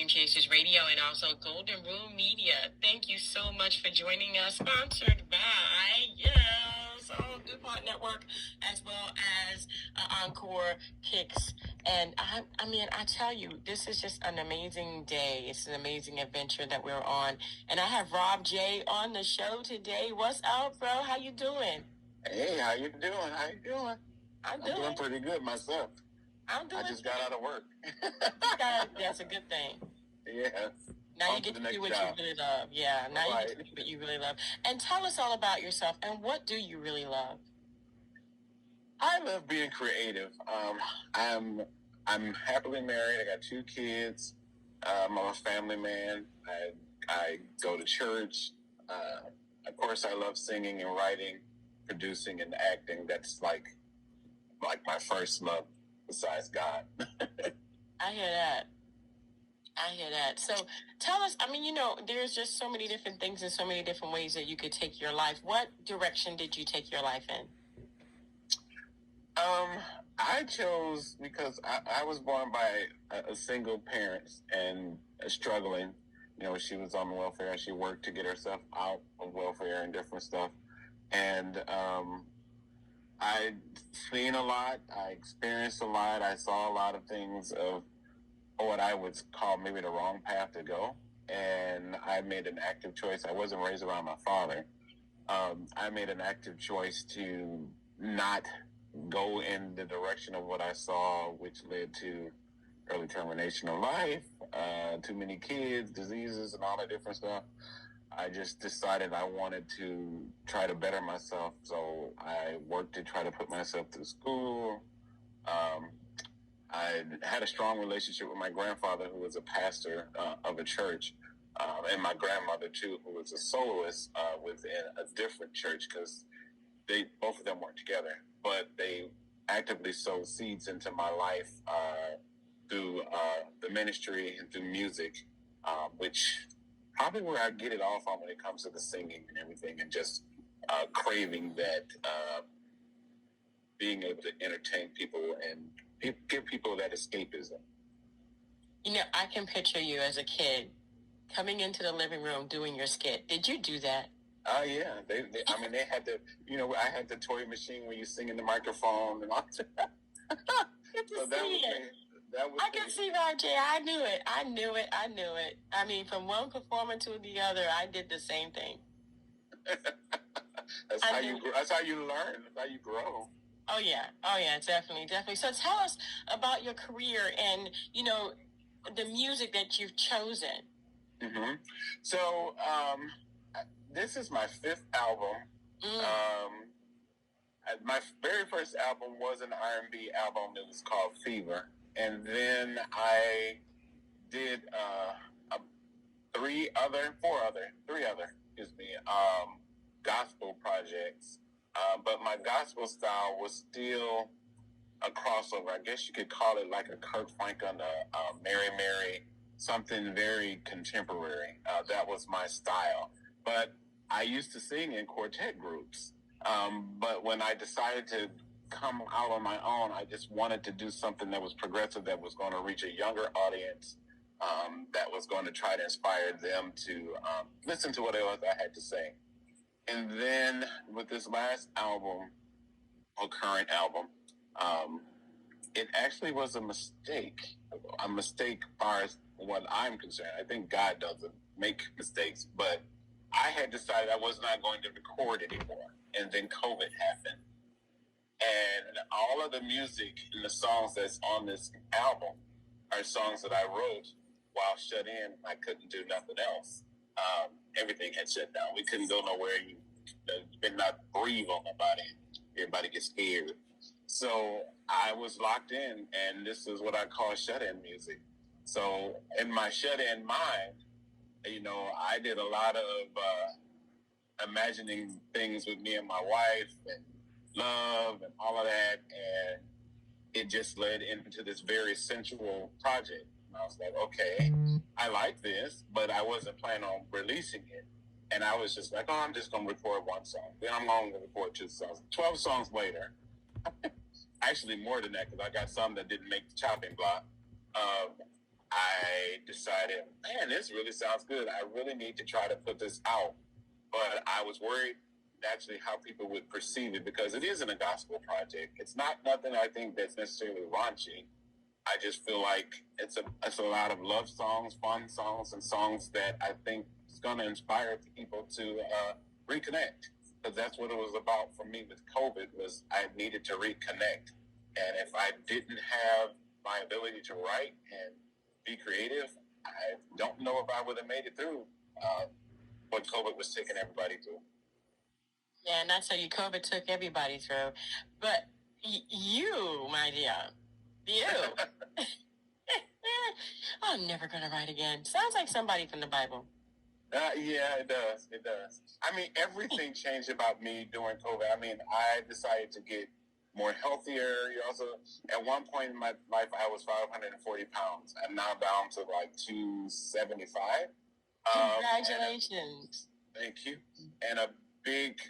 Dream Chasers Radio and also Golden Rule Media. Thank you so much for joining us. Sponsored by, DuPont Network, as well as Encore Kicks. And I tell you, this is just an amazing day. It's an amazing adventure that we're on. And I have Rob J on the show today. What's up, bro? How you doing? Hey, how you doing? I'm doing pretty good myself. I just got out of work. That's a good thing. Yeah. Now you get to do what you really love. Yeah, now you get to do what you really love. And tell us all about yourself and what do you really love? I love being creative. I'm happily married. I got 2 kids. I'm a family man. I go to church. Of course, I love singing and writing, producing and acting. That's like my first love besides God. I hear that. So tell us, there's just so many different things and so many different ways that you could take your life. What direction did you take your life in? I chose because I was born by a single parent and struggling. She was on welfare and she worked to get herself out of welfare and different stuff. And I seen a lot. I experienced a lot. I saw a lot of things of what I would call maybe the wrong path to go. And I made an active choice. I wasn't raised around my father. I made an active choice to not go in the direction of what I saw, which led to early termination of life, too many kids, diseases, and all that different stuff. I just decided I wanted to try to better myself, so I worked to try to put myself through school. I had a strong relationship with my grandfather, who was a pastor of a church, and my grandmother, too, who was a soloist within a different church, because both of them weren't together, but they actively sowed seeds into my life through the ministry and through music, which probably where I get it all from when it comes to the singing and everything, and just craving that, being able to entertain people and give people that escapism. I can picture you as a kid coming into the living room doing your skit. Did you do that? Oh, yeah. They had the, I had the toy machine where you sing in the microphone and all that. I can see that, Jay. I knew it. I mean, from one performer to the other, I did the same thing. That's how you learn. That's how you grow. Oh yeah, definitely. So tell us about your career and, the music that you've chosen. Mm-hmm. So, this is my 5th album. My very first album was an R&B album. It was called Fever. And then I did 3 other gospel projects. But my gospel style was still a crossover. I guess you could call it like a Kirk Franklin, Mary Mary, something very contemporary. That was my style. But I used to sing in quartet groups. But when I decided to come out on my own, I just wanted to do something that was progressive, that was going to reach a younger audience, that was going to try to inspire them to listen to what else I had to say. And then with this last album, or current album, it actually was a mistake as far as what I'm concerned. I think God doesn't make mistakes, but I had decided I was not going to record anymore. And then COVID happened. And all of the music and the songs that's on this album are songs that I wrote while shut in. I couldn't do nothing else. Everything had shut down. We couldn't go nowhere. You could not breathe on nobody. Everybody gets scared. So I was locked in, and this is what I call shut-in music. So in my shut-in mind, I did a lot of imagining things with me and my wife and love and all of that, and it just led into this very sensual project. And I was like, okay, I like this, but I wasn't planning on releasing it. And I was just like, I'm just going to record 1 song. Then I'm going to record 2 songs. 12 songs later, actually more than that, because I got some that didn't make the chopping block. I decided, man, this really sounds good. I really need to try to put this out. But I was worried naturally how people would perceive it because it isn't a gospel project. It's not nothing I think that's necessarily raunchy. I just feel like it's a lot of love songs, fun songs, and songs that I think is going to inspire people to reconnect. Because that's what it was about for me with COVID was I needed to reconnect. And if I didn't have my ability to write and be creative, I don't know if I would have made it through what COVID was taking everybody through. Yeah, and that's how COVID took everybody through. But you, my dear, you. I'm never going to write again. Sounds like somebody from the Bible. Yeah, it does. It does. I mean, everything changed about me during COVID. I mean, I decided to get more healthier. You also, at one point in my life, I was 540 pounds. I'm now down to like 275. Congratulations. Thank you. And a big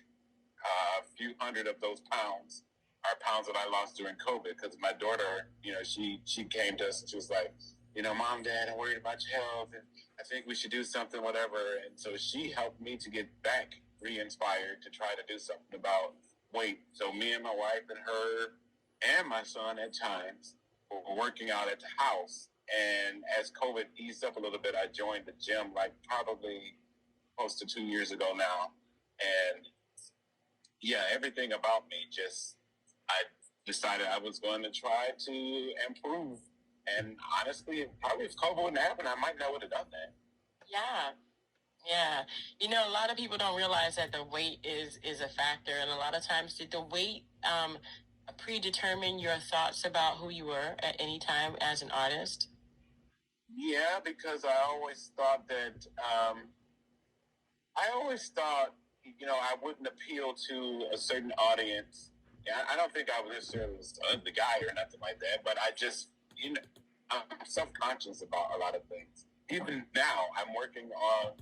few hundred of those pounds are pounds that I lost during COVID because my daughter, you know, she came to us and she was like, you know, Mom, Dad, I'm worried about your health and I think we should do something, whatever. And so she helped me to get back re-inspired to try to do something about weight. So me and my wife and her and my son at times were working out at the house. And as COVID eased up a little bit, I joined the gym like probably close to 2 years ago now. And yeah, everything about me just, I decided I was going to try to improve. And honestly, probably if COVID wouldn't happen, I might not would have done that. Yeah. Yeah. You know, a lot of people don't realize that the weight is a factor. And a lot of times, did the weight predetermine your thoughts about who you were at any time as an artist? Yeah, because I always thought that, you know, I wouldn't appeal to a certain audience. I don't think I was necessarily the guy or nothing like that, but I just, you know, I'm self-conscious about a lot of things. Even now, I'm working on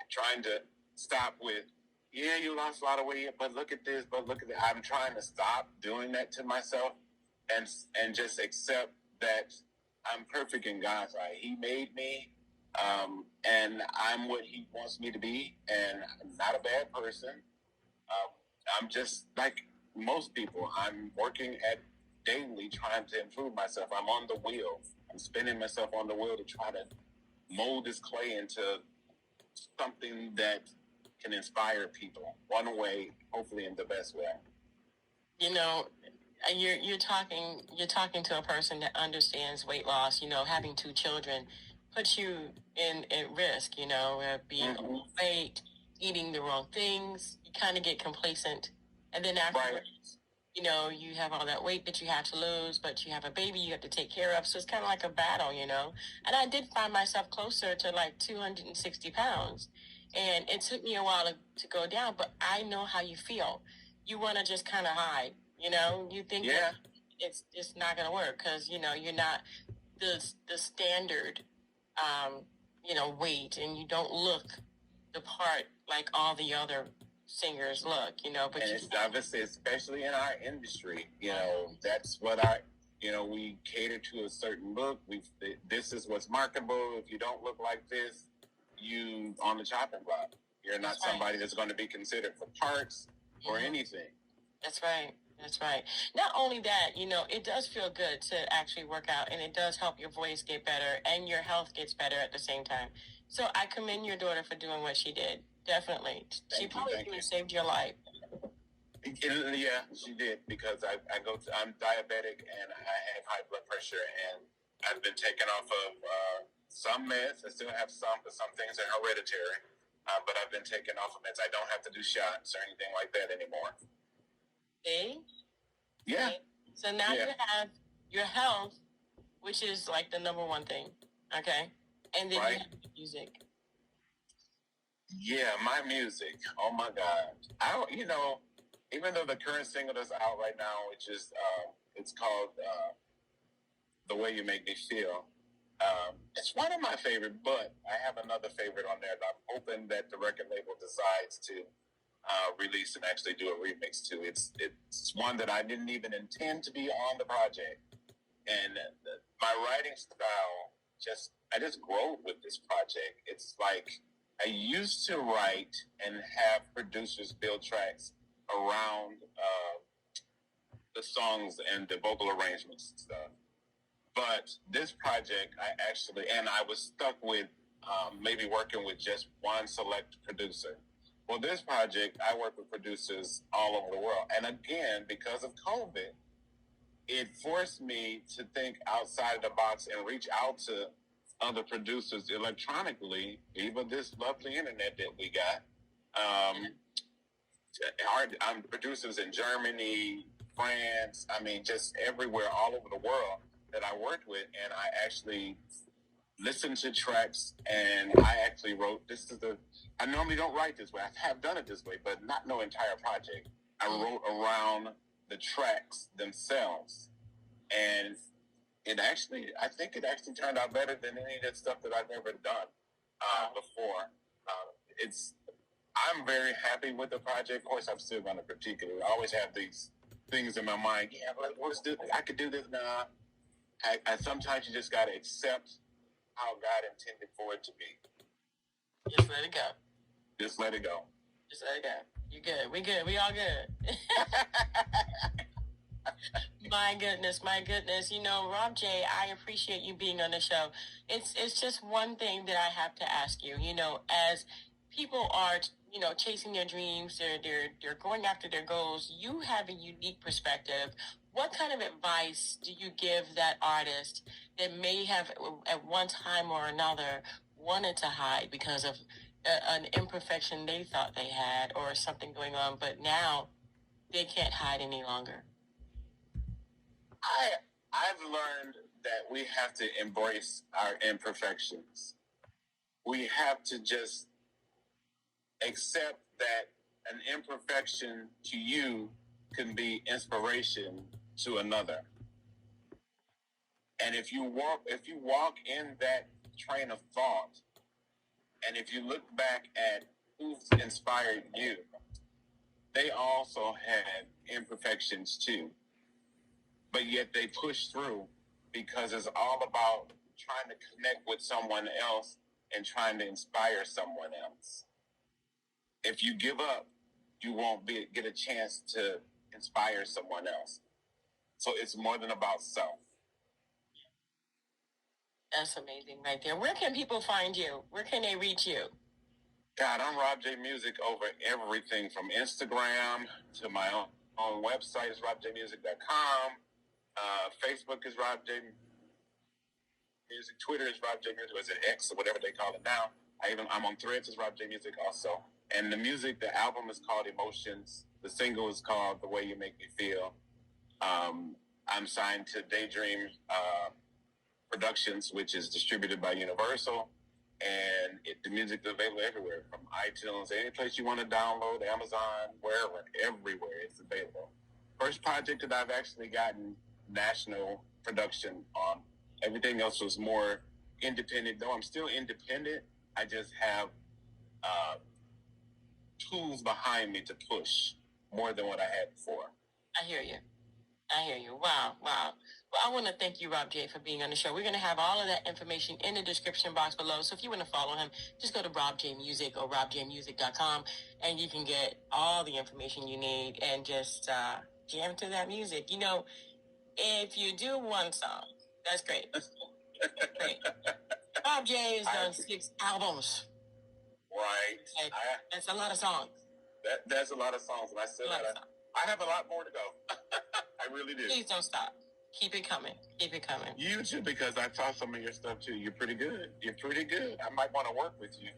trying to stop with, yeah, you lost a lot of weight, but look at this, but look at that. I'm trying to stop doing that to myself and just accept that I'm perfect in God's eye. He made me, and I'm what he wants me to be, and I'm not a bad person. I'm just like most people. I'm working at daily trying to improve myself. I'm on the wheel. I'm spinning myself on the wheel to try to mold this clay into something that can inspire people one way, hopefully in the best way. You know, you're talking to a person that understands weight loss. You know, having 2 children puts you in at risk. You know, being overweight, eating the wrong things. You kind of get complacent, and then afterwards, you know, you have all that weight that you have to lose, but you have a baby you have to take care of. So it's kind of like a battle, you know. And I did find myself closer to like 260 pounds. And it took me a while to go down, but I know how you feel. You want to just kind of hide, you know. You think that it's not going to work because, you know, you're not the standard, you know, weight, and you don't look the part like all the other singers look, you know. But and it's obviously, especially in our industry, you know, that's what you know, we cater to a certain look. This is what's marketable. If you don't look like this, you on the chopping block. You're not somebody that's going to be considered for parts or anything. That's right. That's right. Not only that, you know, it does feel good to actually work out, and it does help your voice get better and your health gets better at the same time. So I commend your daughter for doing what she did. Definitely. She probably even saved your life. Yeah, she did, because I'm diabetic and I have high blood pressure, and I've been taken off of some meds. I still have some, but some things are hereditary. But I've been taken off of meds. I don't have to do shots or anything like that anymore. See? Yeah. See? So now you have your health, which is like the number one thing. Okay? And then you have music. Yeah, my music. Oh my God. You know, even though the current single that's out right now, which is it's called The Way You Make Me Feel. It's one of my favorite, but I have another favorite on there that I'm hoping that the record label decides to release and actually do a remix to. It's one that I didn't even intend to be on the project, and my writing style just I just grow with this project. It's like I used to write and have producers build tracks around the songs and the vocal arrangements and stuff. But this project, I was stuck with maybe working with just one select producer. Well, this project, I work with producers all over the world. And again, because of COVID, it forced me to think outside of the box and reach out to other producers electronically, even this lovely internet that we got. Producers in Germany, France, just everywhere, all over the world that I worked with. And I actually listened to tracks, and I actually wrote, I normally don't write this way. I have done it this way, but not no entire project. I wrote around the tracks themselves. And I think it actually turned out better than any of that stuff that I've ever done before. I'm very happy with the project. Of course, I'm still going to critique it. I always have these things in my mind. Yeah, I could do this now. I sometimes you just got to accept how God intended for it to be. Just let it go. Just let it go. Just let it go. You good. We good. We all good. My goodness. Rob J, I appreciate you being on the show. It's just one thing that I have to ask you. As people are, chasing their dreams, they're going after their goals. You have a unique perspective. What kind of advice do you give that artist that may have, at one time or another, wanted to hide because of an imperfection they thought they had or something going on, but now they can't hide any longer? I've learned that we have to embrace our imperfections. We have to just accept that an imperfection to you can be inspiration to another. And if you walk in that train of thought, and if you look back at who's inspired you, they also had imperfections too. But yet they push through because it's all about trying to connect with someone else and trying to inspire someone else. If you give up, you won't get a chance to inspire someone else. So it's more than about self. That's amazing right there. Where can people find you? Where can they reach you? God, I'm Rob J Music over everything from Instagram to my own website is robjmusic.com. Facebook is Rob J Music. Twitter is Rob J Music. Or is it X or whatever they call it now? I'm on Threads as Rob J Music also. And the album is called Emotions. The single is called The Way You Make Me Feel. I'm signed to Daydream Productions, which is distributed by Universal. And the music is available everywhere, from iTunes, any place you want to download, Amazon, wherever, everywhere it's available. First project that I've actually gotten national production on. Everything else was more independent. Though I'm still independent, I just have tools behind me to push more than what I had before. I hear you. Wow. Well, I want to thank you, Rob J, for being on the show. We're going to have all of that information in the description box below. So if you want to follow him, just go to Rob J Music or robjmusic.com, and you can get all the information you need and just jam to that music. If you do one song, that's great. Great. Rob J has done 6 albums. Right. Okay. That's a lot of songs. That's a lot of songs, and I have a lot more to go. I really do. Please don't stop. Keep it coming. You too, because I saw some of your stuff too. You're pretty good. I might want to work with you.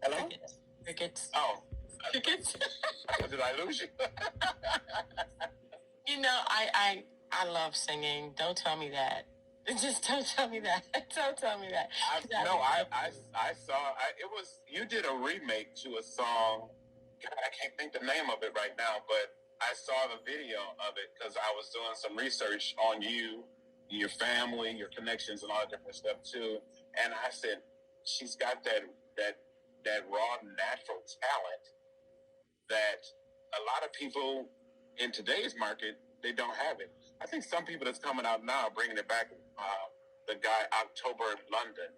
Hello? Crickets. Oh. Crickets. Did I lose you? I love singing. Don't tell me that. Just don't tell me that. Don't tell me that. You did a remake to a song. God, I can't think the name of it right now, but I saw the video of it because I was doing some research on you, your family, your connections, and all that different stuff too. And I said, she's got that raw, natural talent that a lot of people in today's market, they don't have it. I think some people that's coming out now are bringing it back. The guy October in London,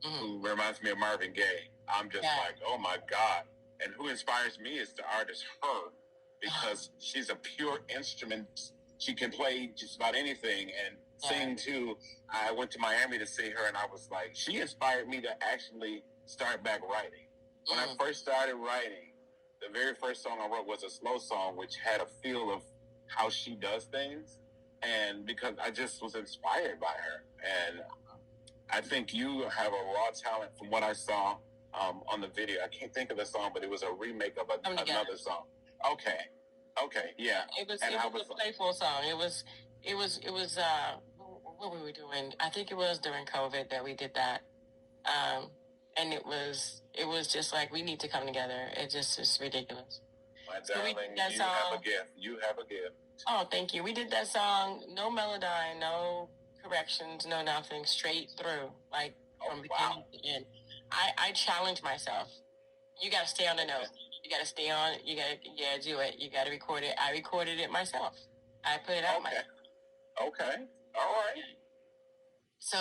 who reminds me of Marvin Gaye. I'm just like, oh my God. And who inspires me is the artist Her, because she's a pure instrument. She can play just about anything and sing too. I went to Miami to see her, and I was like, she inspired me to actually start back writing. When I first started writing, the very first song I wrote was a slow song, which had a feel of how she does things. And because I just was inspired by her. And I think you have a raw talent from what I saw on the video. I can't think of the song, but it was a remake of another song. Okay, yeah. It was a playful song. It was what were we doing? I think it was during COVID that we did that. And it was just like, we need to come together. It just is ridiculous. My darling, you have a gift. You have a gift. Oh, thank you. We did that song, no melodyne, no corrections, no nothing, straight through, like from beginning to end. I challenge myself. You got to stay on the note. You got to stay on. You got to do it. You got to record it. I recorded it myself. I put it out myself. Okay. All right. So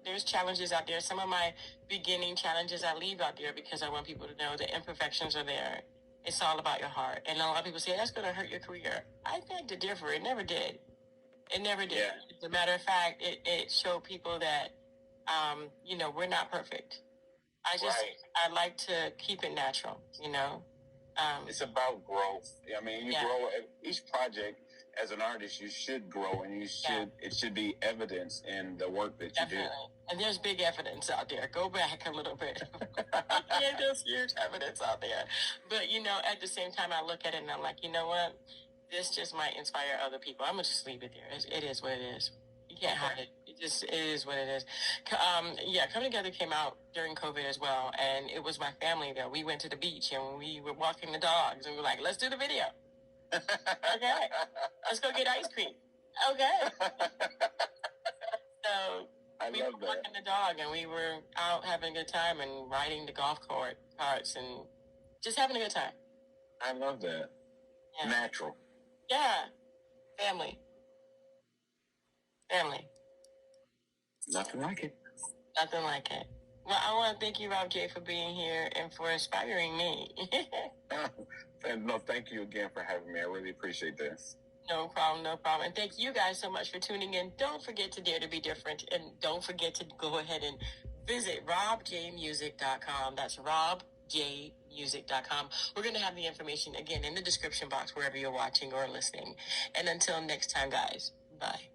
there's challenges out there. Some of my beginning challenges I leave out there because I want people to know the imperfections are there. It's all about your heart. And a lot of people say, that's going to hurt your career. I beg to differ. It never did. It never did. Yeah. As a matter of fact, it showed people that, we're not perfect. I like to keep it natural, It's about growth. I mean, you grow each project. As an artist, you should grow, and it should be evidence in the work that you do. And there's big evidence out there. Go back a little bit. There's huge evidence out there. But, at the same time, I look at it and I'm like, you know what? This just might inspire other people. I'm going to just leave it there. It is what it is. You can't hide it. It is what it is. Coming Together came out during COVID as well. And it was my family there. We went to the beach and we were walking the dogs. And we were like, let's do the video. Okay, let's go get ice cream. Okay. So we were walking the dog and we were out having a good time and riding the golf carts and just having a good time. I love that. Yeah. Natural. Yeah. Family. Nothing like it. Nothing like it. Well, I want to thank you, Rob J, for being here and for inspiring me. And no, thank you again for having me. I really appreciate this. No problem. And thank you guys so much for tuning in. Don't forget to dare to be different. And don't forget to go ahead and visit robjmusic.com. That's robjmusic.com. We're going to have the information again in the description box wherever you're watching or listening. And until next time, guys, bye.